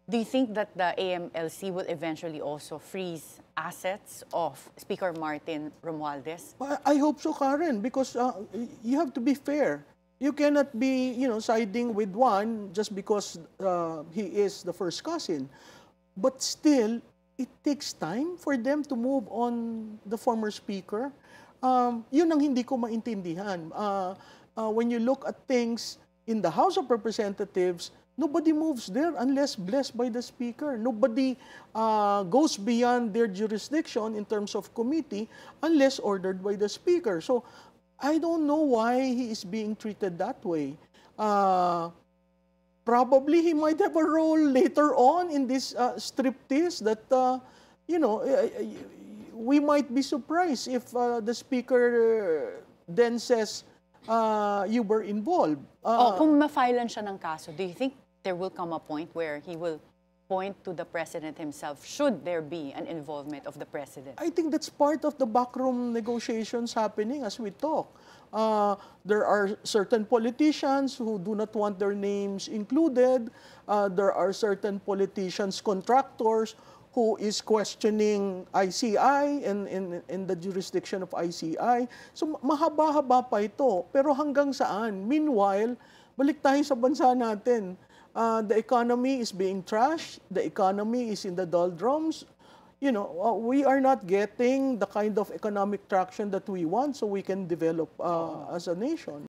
Do you think that the AMLC will eventually also freeze assets of Speaker Martin Romualdez? I hope so, Karen, because you have to be fair. You cannot be, siding with one just because he is the first cousin. But still, it takes time for them to move on the former speaker. Yun ang hindi ko maintindihan. When you look at things in the House of Representatives, nobody moves there unless blessed by the speaker. Nobody goes beyond their jurisdiction in terms of committee unless ordered by the speaker. So I don't know why he is being treated that way. Probably he might have a role later on in this striptease that, we might be surprised if the speaker then says, you were involved. Kung ma-filean siya ng kaso, do you think there will come a point where he will point to the president himself should there be an involvement of the president? I think that's part of the backroom negotiations happening as we talk. There are certain politicians who do not want their names included. There are certain politicians, contractors, who is questioning ICI in the jurisdiction of ICI. So mahaba-haba pa ito. Pero hanggang saan? Meanwhile, balik tayo sa bansa natin. The economy is being trashed. The economy is in the doldrums. We are not getting the kind of economic traction that we want so we can develop as a nation.